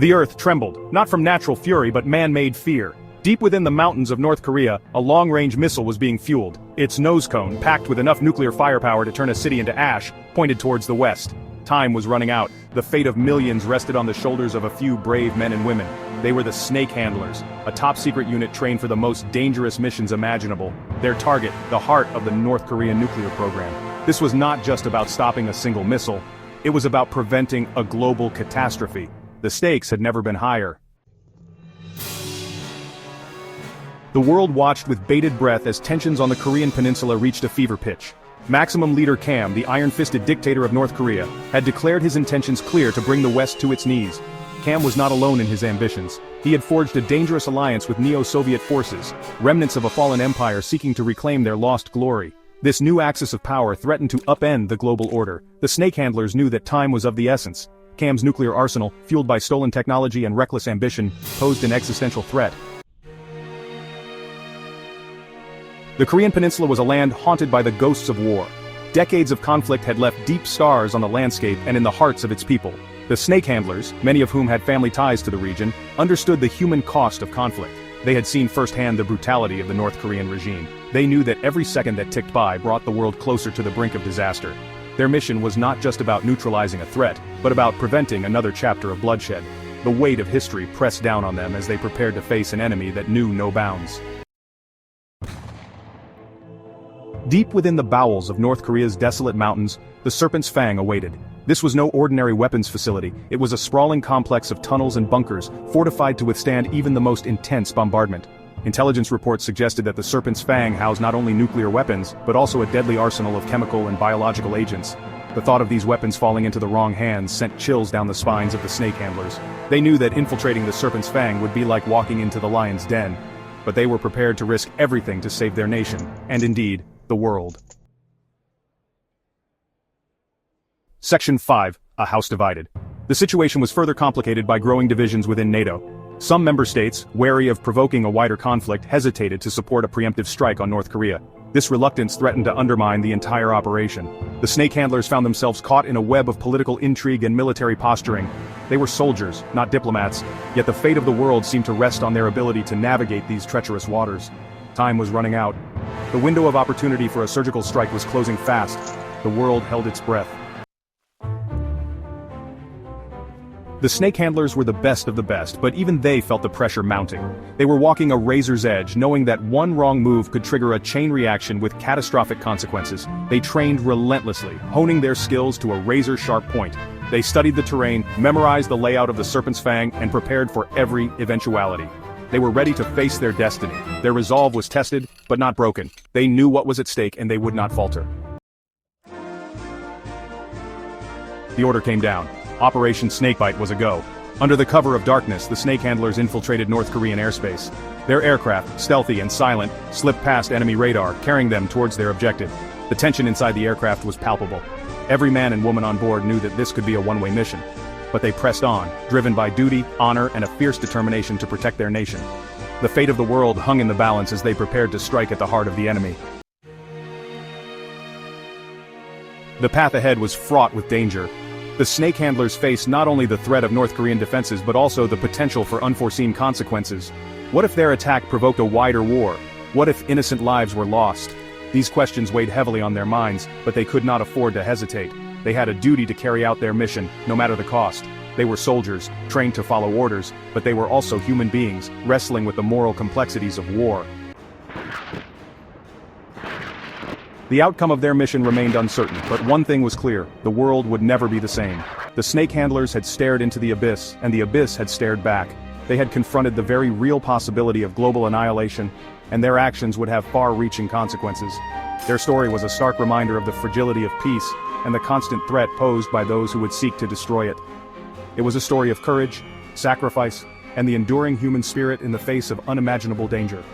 The earth trembled, not from natural fury but man-made fear. Deep within the mountains of North Korea, a long-range missile was being fueled. Its nose cone, packed with enough nuclear firepower to turn a city into ash, pointed towards the west. Time was running out. The fate of millions rested on the shoulders of a few brave men and women. They were the Snake Handlers, a top-secret unit trained for the most dangerous missions imaginable. Their target, the heart of the North Korean nuclear program. This was not just about stopping a single missile. It was about preventing a global catastrophe. The stakes had never been higher. The world watched with bated breath as tensions on the Korean Peninsula reached a fever pitch. Maximum leader Kim, the iron-fisted dictator of North Korea, had declared his intentions clear to bring the West to its knees. Kim was not alone in his ambitions. He had forged a dangerous alliance with neo-Soviet forces, remnants of a fallen empire seeking to reclaim their lost glory. This new axis of power threatened to upend the global order. The snake handlers knew that time was of the essence. Kim's nuclear arsenal, fueled by stolen technology and reckless ambition, posed an existential threat. The Korean Peninsula was a land haunted by the ghosts of war. Decades of conflict had left deep scars on the landscape and in the hearts of its people. The snake handlers, many of whom had family ties to the region, understood the human cost of conflict. They had seen firsthand the brutality of the North Korean regime. They knew that every second that ticked by brought the world closer to the brink of disaster. Their mission was not just about neutralizing a threat, but about preventing another chapter of bloodshed. The weight of history pressed down on them as they prepared to face an enemy that knew no bounds. Deep within the bowels of North Korea's desolate mountains, the Serpent's Fang awaited. This was no ordinary weapons facility. It was a sprawling complex of tunnels and bunkers, fortified to withstand even the most intense bombardment. Intelligence reports suggested that the Serpent's Fang housed not only nuclear weapons, but also a deadly arsenal of chemical and biological agents. The thought of these weapons falling into the wrong hands sent chills down the spines of the snake handlers. They knew that infiltrating the Serpent's Fang would be like walking into the lion's den. But they were prepared to risk everything to save their nation, and indeed, the world. Section 5. A House Divided. The situation was further complicated by growing divisions within NATO. Some member states, wary of provoking a wider conflict, hesitated to support a preemptive strike on North Korea. This reluctance threatened to undermine the entire operation. The snake handlers found themselves caught in a web of political intrigue and military posturing. They were soldiers, not diplomats, yet the fate of the world seemed to rest on their ability to navigate these treacherous waters. Time was running out. The window of opportunity for a surgical strike was closing fast. The world held its breath. The snake handlers were the best of the best, but even they felt the pressure mounting. They were walking a razor's edge, knowing that one wrong move could trigger a chain reaction with catastrophic consequences. They trained relentlessly, honing their skills to a razor-sharp point. They studied the terrain, memorized the layout of the Serpent's Fang, and prepared for every eventuality. They were ready to face their destiny. Their resolve was tested, but not broken. They knew what was at stake and they would not falter. The order came down. Operation Snakebite was a go. Under the cover of darkness, the snake handlers infiltrated North Korean airspace. Their aircraft, stealthy and silent, slipped past enemy radar, carrying them towards their objective. The tension inside the aircraft was palpable. Every man and woman on board knew that this could be a one-way mission. But they pressed on, driven by duty, honor, and a fierce determination to protect their nation. The fate of the world hung in the balance as they prepared to strike at the heart of the enemy. The path ahead was fraught with danger. The snake handlers faced not only the threat of North Korean defenses but also the potential for unforeseen consequences. What if their attack provoked a wider war? What if innocent lives were lost? These questions weighed heavily on their minds, but they could not afford to hesitate. They had a duty to carry out their mission, no matter the cost. They were soldiers, trained to follow orders, but they were also human beings, wrestling with the moral complexities of war. The outcome of their mission remained uncertain, but one thing was clear: the world would never be the same. The snake handlers had stared into the abyss, and the abyss had stared back. They had confronted the very real possibility of global annihilation, and their actions would have far-reaching consequences. Their story was a stark reminder of the fragility of peace, and the constant threat posed by those who would seek to destroy it. It was a story of courage, sacrifice, and the enduring human spirit in the face of unimaginable danger.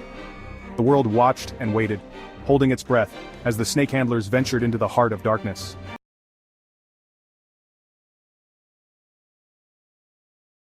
The world watched and waited, holding its breath, as the snake handlers ventured into the heart of darkness.